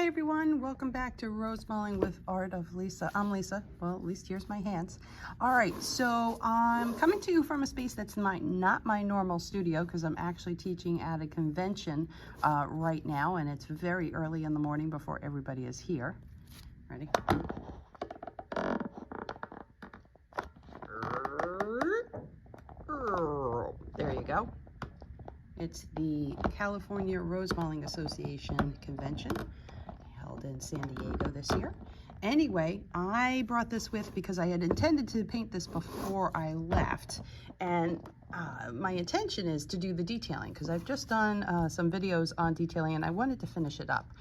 everyone, welcome back to Rosemaling with Art of Lisa. I'm Lisa. Well, at least here's my hands. All right, so I'm coming to you from a space that's not my normal studio because I'm actually teaching at a convention right now, and it's very early in the morning before everybody is here. Ready? There you go. It's the California Rosemaling Association convention held in San Diego this year. Anyway, I brought this with because I had intended to paint this before I left, and my intention is to do the detailing because I've just done some videos on detailing and I wanted to finish it up.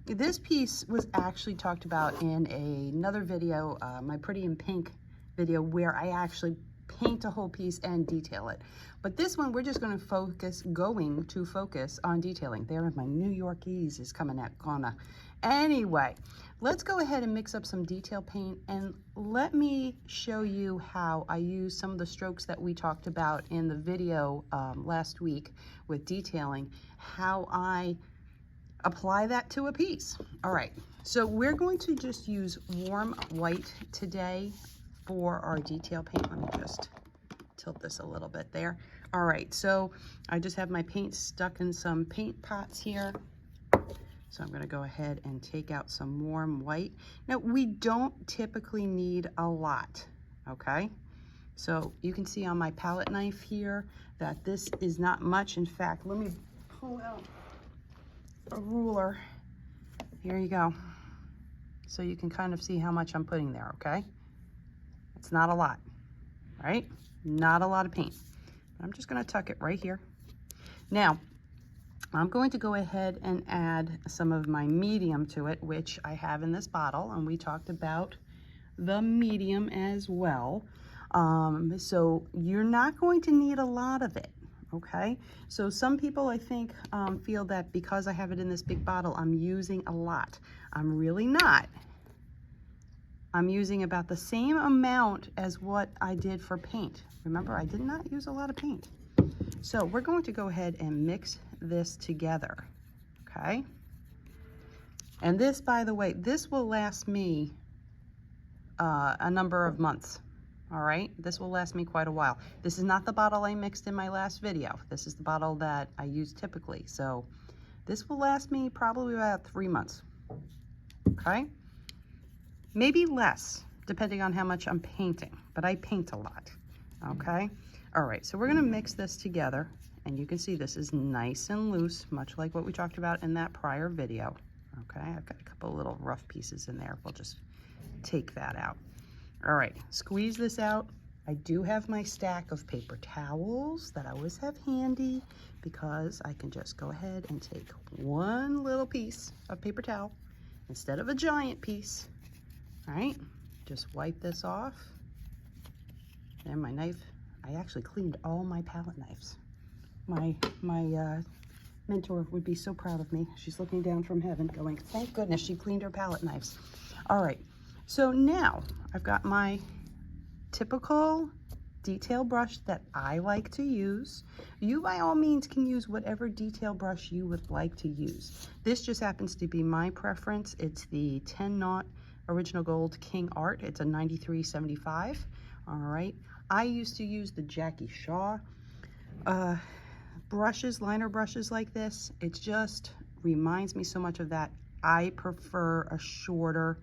This piece was actually talked about in another video, my Pretty in Pink video, where I actually paint a whole piece and detail it. But this one, we're just going to focus on detailing. There, my New Yorkese is coming at Kona. Anyway, let's go ahead and mix up some detail paint and let me show you how I use some of the strokes that we talked about in the video last week with detailing, how I apply that to a piece. All right, so we're going to just use warm white today for our detail paint. Let me just tilt this a little bit there. All right, so I just have my paint stuck in some paint pots here. So I'm going to go ahead and take out some warm white. Now, we don't typically need a lot, okay? So you can see on my palette knife here that this is not much. In fact, let me pull out a ruler. Here you go. So you can kind of see how much I'm putting there, okay? It's not a lot, right? Not a lot of paint. I'm just going to tuck it right here. Now, I'm going to go ahead and add some of my medium to it, which I have in this bottle, and we talked about the medium as well. So you're not going to need a lot of it, okay? So some people, I think, feel that because I have it in this big bottle, I'm using a lot. I'm really not. I'm using about the same amount as what I did for paint. Remember, I did not use a lot of paint. So we're going to go ahead and mix this together, okay? And this, by the way, this will last me a number of months, all right? This will last me quite a while. This is not the bottle I mixed in my last video. This is the bottle that I use typically. So this will last me probably about 3 months, okay? Maybe less, depending on how much I'm painting, but I paint a lot, okay? All right, so we're gonna mix this together, and you can see this is nice and loose, much like what we talked about in that prior video, okay? I've got a couple little rough pieces in there. We'll just take that out. All right, squeeze this out. I do have my stack of paper towels that I always have handy because I can just go ahead and take one little piece of paper towel instead of a giant piece. All right, just wipe this off. And my knife, I actually cleaned all my palette knives. My mentor would be so proud of me. She's looking down from heaven going, thank goodness she cleaned her palette knives. All right, so now I've got my typical detail brush that I like to use. You by all means can use whatever detail brush you would like to use. This just happens to be my preference. It's the 10-knot Original Gold Kingart. It's a 9375. All right. I used to use the Jackie Shaw brushes, liner brushes like this. It just reminds me so much of that. I prefer a shorter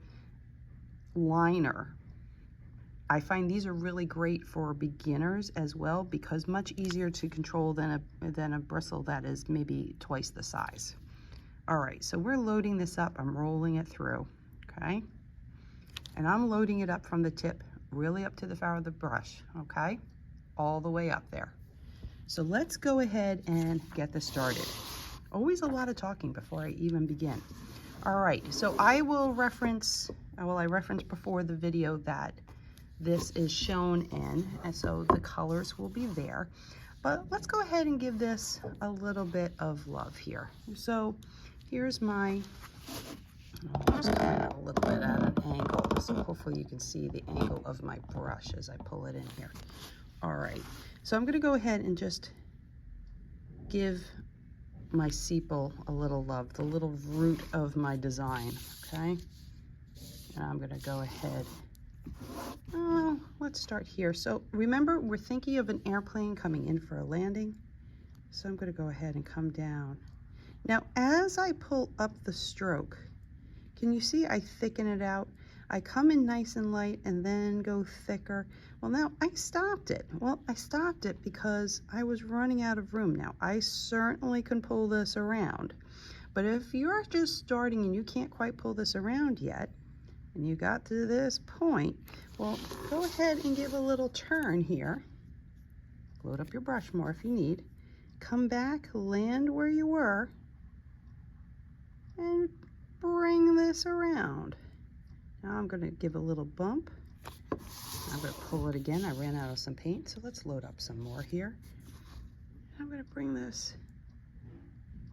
liner. I find these are really great for beginners as well because much easier to control than a bristle that is maybe twice the size. All right, so we're loading this up. I'm rolling it through, okay? And I'm loading it up from the tip really up to the far of the brush, okay? All the way up there. So let's go ahead and get this started. Always a lot of talking before I even begin. All right, so I will reference, I referenced before the video that this is shown in, and so the colors will be there. But let's go ahead and give this a little bit of love here. So here's my, I'll just come out a little bit at an angle, so hopefully you can see the angle of my brush as I pull it in here. All right, so I'm gonna go ahead and just give my sepal a little love, the little root of my design, okay? And I'm gonna go ahead. Let's start here. So remember, we're thinking of an airplane coming in for a landing. So I'm gonna go ahead and come down. Now, as I pull up the stroke, can you see I thicken it out? I come in nice and light and then go thicker. Well, now I stopped it. Well, I stopped it because I was running out of room. Now, I certainly can pull this around, but if you're just starting and you can't quite pull this around yet, and you got to this point, well, go ahead and give a little turn here. Load up your brush more if you need. Come back, land where you were, and bring this around. Now I'm going to give a little bump. I'm going to pull it again. I ran out of some paint, so let's load up some more here. I'm going to bring this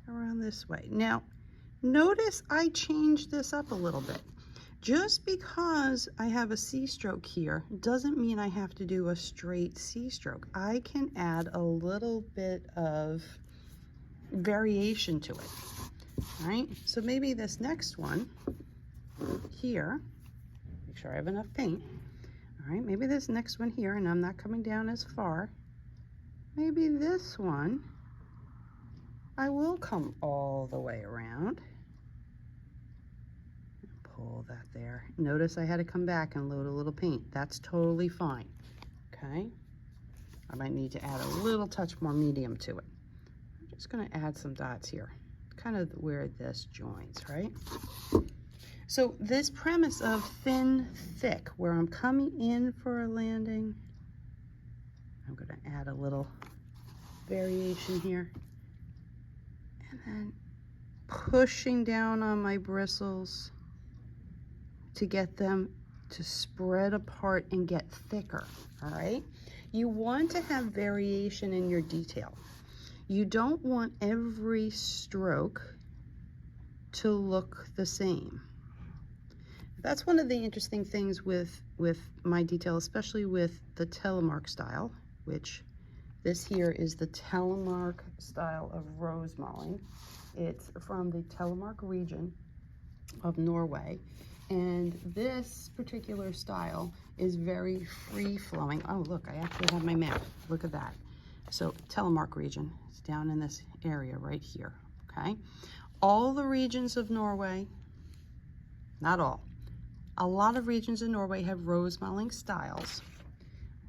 around this way. Now, notice I changed this up a little bit. Just because I have a C stroke here doesn't mean I have to do a straight C stroke. I can add a little bit of variation to it. All right, so maybe this next one here, make sure I have enough paint. All right, maybe this next one here, and I'm not coming down as far. Maybe this one, I will come all the way around. Pull that there. Notice I had to come back and load a little paint. That's totally fine, okay? I might need to add a little touch more medium to it. I'm just gonna add some dots here, kind of where this joins, right? So this premise of thin, thick, where I'm coming in for a landing, I'm gonna add a little variation here. And then pushing down on my bristles to get them to spread apart and get thicker, all right? You want to have variation in your detail. You don't want every stroke to look the same. That's one of the interesting things with my detail, especially with the telemark style, which this here is the telemark style of Rosemaling. It's from the telemark region of Norway. And this particular style is very free-flowing. Oh, look, I actually have my map. Look at that. So telemark region, it's down in this area right here, okay? All the regions of Norway, not all, a lot of regions in Norway have Rosemaling styles,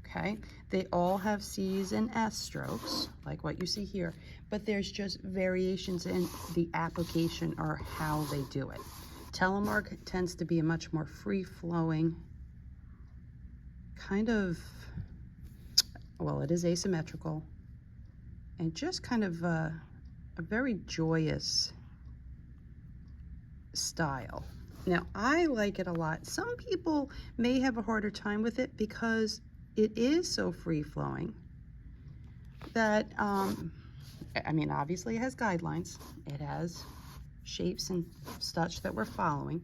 okay? They all have C's and S strokes, like what you see here, but there's just variations in the application or how they do it. Telemark tends to be a much more free-flowing kind of, well, it is asymmetrical and just kind of a very joyous style. Now, I like it a lot. Some people may have a harder time with it because it is so free-flowing that, I mean, obviously it has guidelines. It has shapes and such that we're following,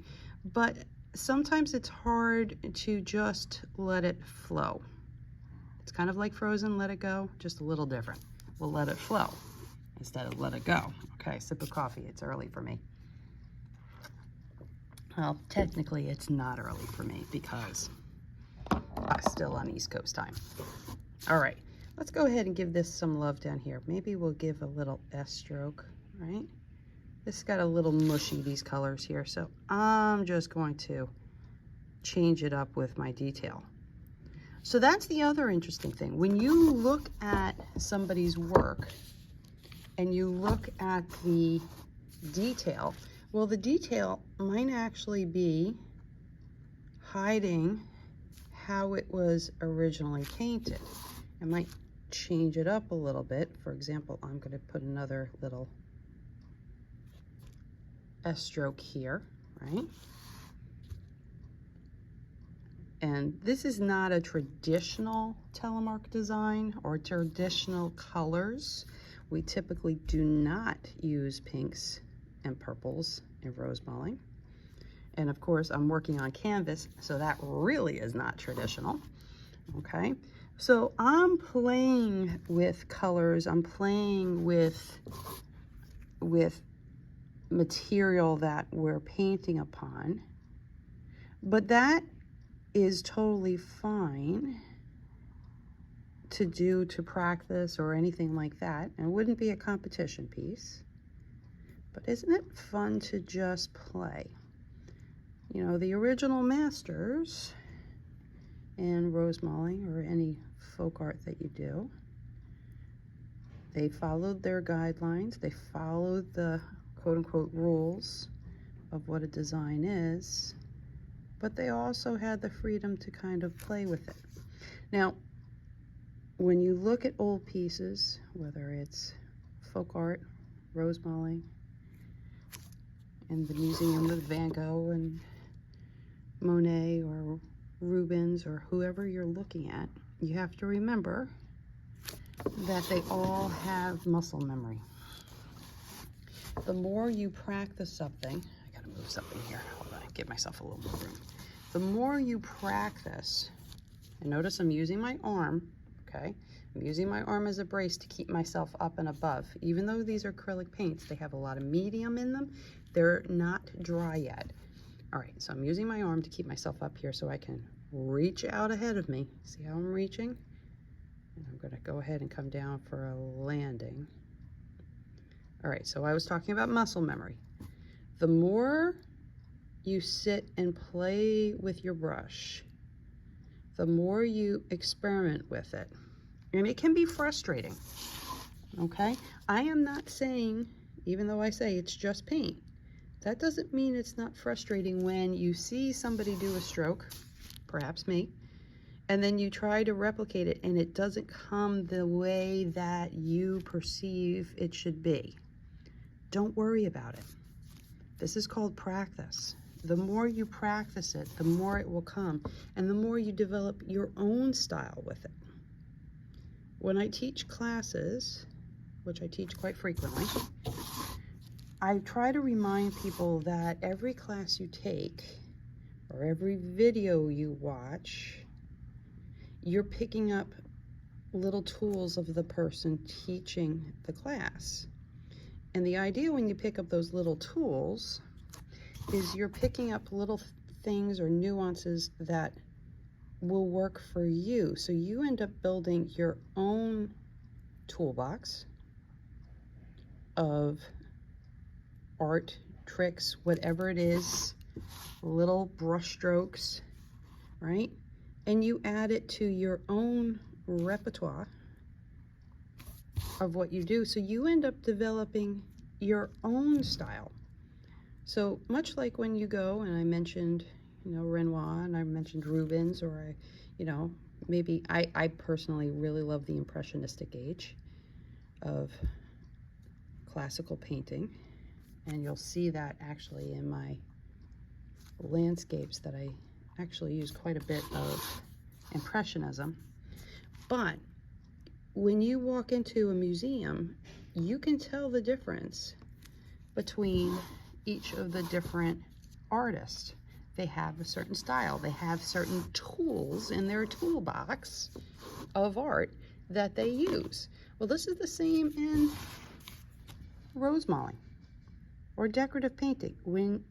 but sometimes it's hard to just let it flow. It's kind of like Frozen, let it go, just a little different. We'll let it flow instead of let it go. Okay, sip of coffee, it's early for me. Well, technically it's not early for me because I'm still on East Coast time. All right, let's go ahead and give this some love down here. Maybe we'll give a little S stroke, right? This got a little mushy, these colors here, so I'm just going to change it up with my detail. So that's the other interesting thing. When you look at somebody's work and you look at the detail, well, the detail might actually be hiding how it was originally painted. I might change it up a little bit. For example, I'm going to put another little S stroke here, right? And this is not a traditional telemark design or traditional colors. We typically do not use pinks and purples in Rosemaling. And of course, I'm working on canvas, so that really is not traditional, okay? So I'm playing with colors, I'm playing with with material that we're painting upon. But that is totally fine to do, to practice or anything like that. And it wouldn't be a competition piece. But isn't it fun to just play? You know, the original masters in Rosemaling or any folk art that you do, they followed their guidelines. They followed the quote-unquote rules of what a design is, but they also had the freedom to kind of play with it. Now, when you look at old pieces, whether it's folk art, Rosemaling, in the museum with Van Gogh and Monet or Rubens or whoever you're looking at, you have to remember that they all have muscle memory. The more you practice something, I gotta move something here, hold on, give myself a little more room. The more you practice, and notice I'm using my arm, okay? I'm using my arm as a brace to keep myself up and above. Even though these are acrylic paints, they have a lot of medium in them. They're not dry yet. All right, so I'm using my arm to keep myself up here so I can reach out ahead of me. See how I'm reaching? And I'm gonna go ahead and come down for a landing. All right, so I was talking about muscle memory. The more you sit and play with your brush, the more you experiment with it. And it can be frustrating, okay? I am not saying, even though I say it's just paint, that doesn't mean it's not frustrating when you see somebody do a stroke, perhaps me, and then you try to replicate it and it doesn't come the way that you perceive it should be. Don't worry about it. This is called practice. The more you practice it, the more it will come, and the more you develop your own style with it. When I teach classes, which I teach quite frequently, I try to remind people that every class you take or every video you watch, you're picking up little tools of the person teaching the class. And the idea when you pick up those little tools is you're picking up little things or nuances that will work for you. So you end up building your own toolbox of art, tricks, whatever it is, little brush strokes, right? And you add it to your own repertoire of what you do. So you end up developing your own style. So much like when you go, and I mentioned, you know, Renoir, and I mentioned Rubens, or I, you know, maybe I personally really love the Impressionistic age of classical painting. And you'll see that actually in my landscapes that I actually use quite a bit of Impressionism. But when you walk into a museum, you can tell the difference between each of the different artists. They have a certain style. They have certain tools in their toolbox of art that they use. Well, this is the same in Rosemaling or decorative painting. When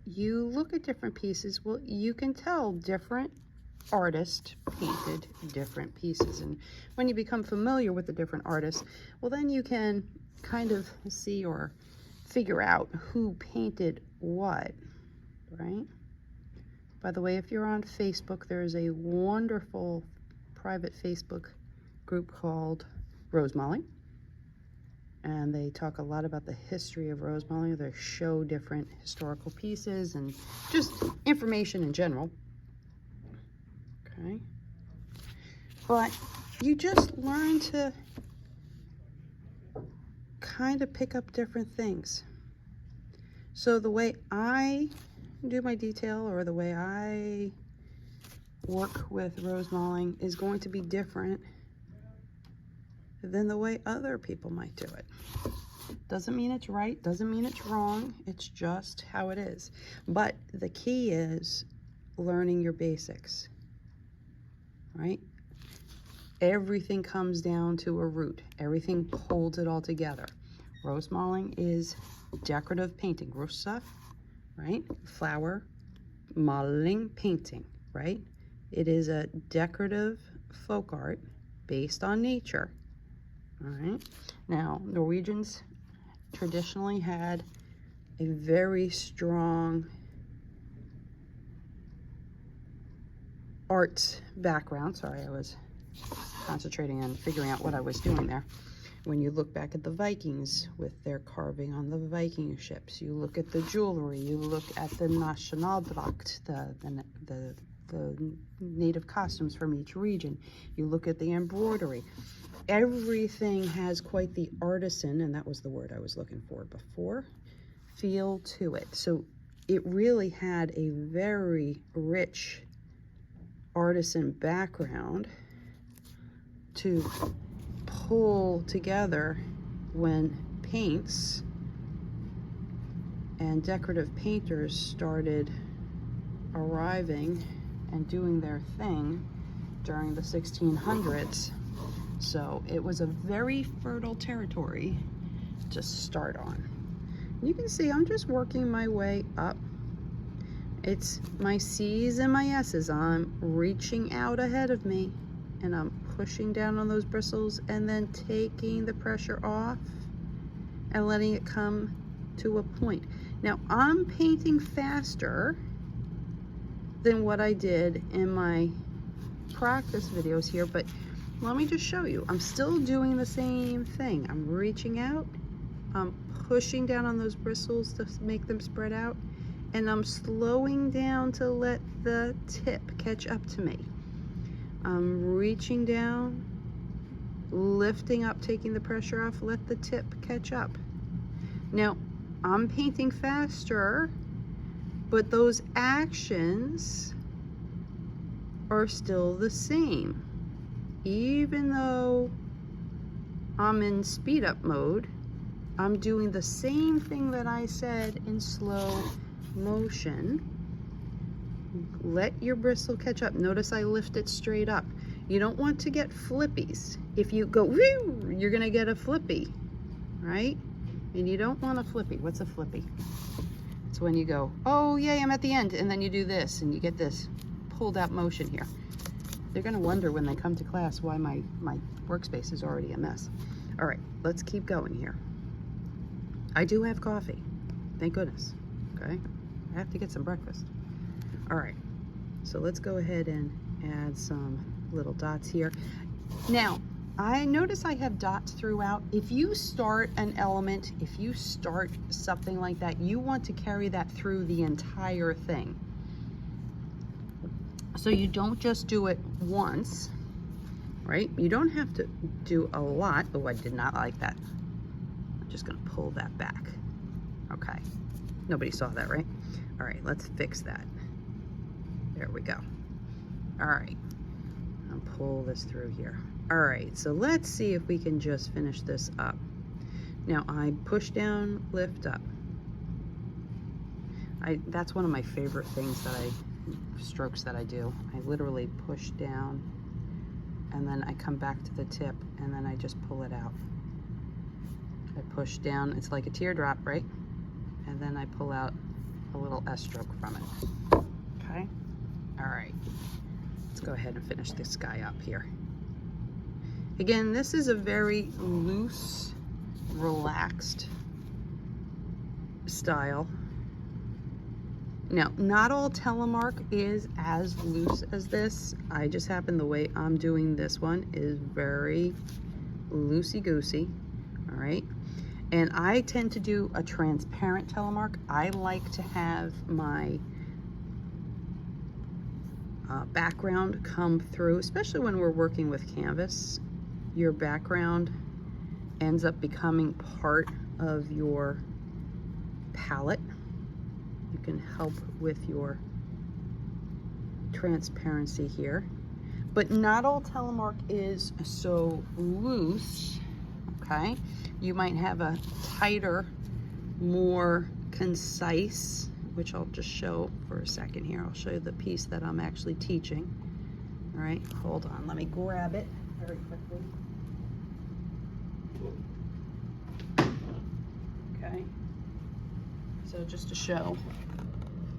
you look at different pieces, well, you can tell different artists painted different pieces. And when you become familiar with the different artists, well, then you can kind of see or figure out who painted what, right? By the way, if you're on Facebook, there's a wonderful private Facebook group called Rosemaling. And they talk a lot about the history of Rosemaling. They show different historical pieces and just information in general. Okay. But you just learn to kind of pick up different things. So the way I do my detail or the way I work with Rosemaling is going to be different than the way other people might do it. Doesn't mean it's right, doesn't mean it's wrong, it's just how it is. But the key is learning your basics, right? Everything comes down to a root. Everything holds it all together. Rosemaling is decorative painting, Rosa, right? Flower modeling painting, right? It is a decorative folk art based on nature, all right? Now, Norwegians traditionally had a very strong arts background. Sorry, I was concentrating on figuring out what I was doing there. When you look back at the Vikings with their carving on the Viking ships, you look at the jewelry, you look at the Nationaldracht, the native costumes from each region, you look at the embroidery. Everything has quite the artisan, and that was the word I was looking for before, feel to it. So it really had a very rich artisan background to pull together when paints and decorative painters started arriving and doing their thing during the 1600s. So it was a very fertile territory to start on. You can see I'm just working my way up. It's my C's and my S's. I'm reaching out ahead of me and I'm pushing down on those bristles and then taking the pressure off and letting it come to a point. Now I'm painting faster than what I did in my practice videos here, but let me just show you. I'm still doing the same thing. I'm reaching out, I'm pushing down on those bristles to make them spread out, and I'm slowing down to let the tip catch up to me. I'm reaching down, lifting up, taking the pressure off, let the tip catch up. Now, I'm painting faster, but those actions are still the same. Even though I'm in speed up mode, I'm doing the same thing that I said in slow motion. Let your bristle catch up. Notice I lift it straight up. You don't want to get flippies. If you go, whoo, you're gonna get a flippy, right? And you don't want a flippy. What's a flippy? It's when you go, oh yay, I'm at the end, and then you do this, and you get this pulled out motion here. They're gonna wonder when they come to class why my workspace is already a mess. All right, let's keep going here. I do have coffee, thank goodness, okay? I have to get some breakfast. All right, so let's go ahead and add some little dots here. Now, I notice I have dots throughout. If you start an element, if you start something like that, you want to carry that through the entire thing. So you don't just do it once, right? You don't have to do a lot. Oh, I did not like that. I'm just gonna pull that back. Okay, nobody saw that, right? All right, let's fix that. There we go. All right, I'll pull this through here. All right, so let's see if we can just finish this up. Now I push down, lift up. That's one of my favorite things that strokes that I do. I literally push down and then I come back to the tip and then I just pull it out. I push down, it's like a teardrop, right? And then I pull out a little S stroke from it. Okay, all right. Let's go ahead and finish this guy up here. Again, this is a very loose, relaxed style. Now, not all telemark is as loose as this. I just happen the way I'm doing this one is very loosey-goosey, all right? And I tend to do a transparent telemark. I like to have my background come through, especially when we're working with canvas. Your background ends up becoming part of your palette. You can help with your transparency here. But not all telemark is so loose, okay? You might have a tighter, more concise, which I'll just show for a second here. I'll show you the piece that I'm actually teaching. All right, hold on, let me grab it very quickly. Okay, so just to show,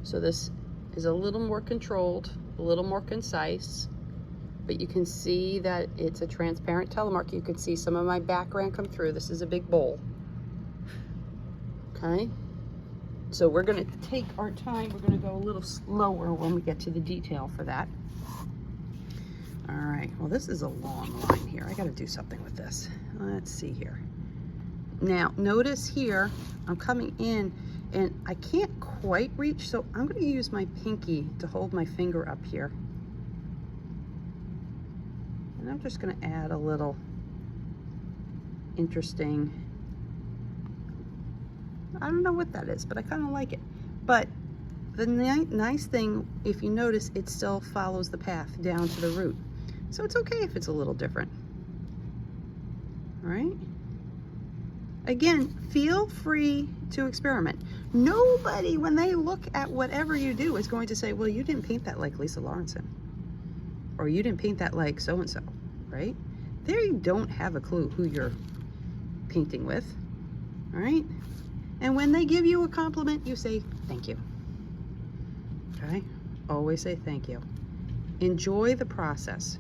so this is a little more controlled, a little more concise, but you can see that it's a transparent telemark. You can see some of my background come through. This is a big bowl. Okay, so we're gonna take our time. We're gonna go a little slower when we get to the detail for that. All right, well, this is a long line here. I gotta do something with this. Let's see here. Now, notice here, I'm coming in and I can't quite reach, so I'm gonna use my pinky to hold my finger up here. And I'm just gonna add a little interesting, I don't know what that is, but I kind of like it. But the nice thing, if you notice, it still follows the path down to the root. So it's okay if it's a little different. All right? Again, feel free to experiment. Nobody, when they look at whatever you do, is going to say, well, you didn't paint that like Lisa Lawrenson. Or you didn't paint that like so-and-so, right? They don't have a clue who you're painting with, all right? And when they give you a compliment, you say, thank you, okay? Always say thank you. Enjoy the process,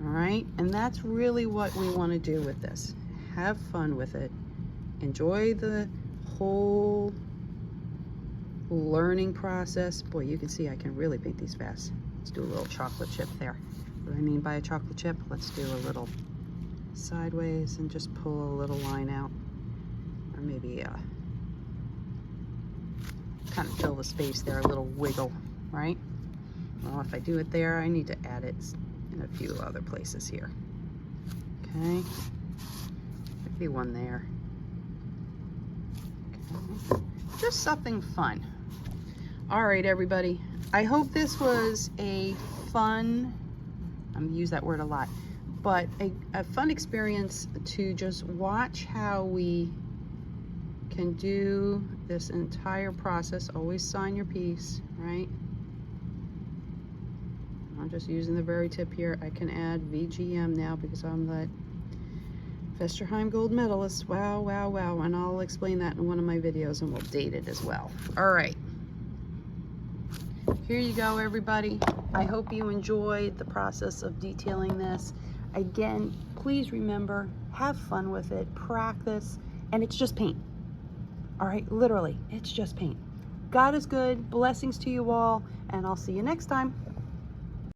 all right? And that's really what we want to do with this. Have fun with it. Enjoy the whole learning process. Boy, you can see I can really paint these fast. Let's do a little chocolate chip there. What I mean by a chocolate chip, let's do a little sideways and just pull a little line out. Or maybe kind of fill the space there, a little wiggle, right? Well, if I do it there, I need to add it in a few other places here. Okay, maybe one there. Okay. Just something fun. All right, everybody. I hope this was a fun, I'm gonna use that word a lot, but a fun experience to just watch how we can do this entire process. Always sign your piece, right? I'm just using the very tip here. I can add VGM now because I'm the Vesterheim gold medalist. Wow, wow, wow. And I'll explain that in one of my videos and we'll date it as well. All right. Here you go, everybody. I hope you enjoyed the process of detailing this. Again, please remember, have fun with it, practice, and it's just paint. All right, literally, it's just paint. God is good, blessings to you all, and I'll see you next time.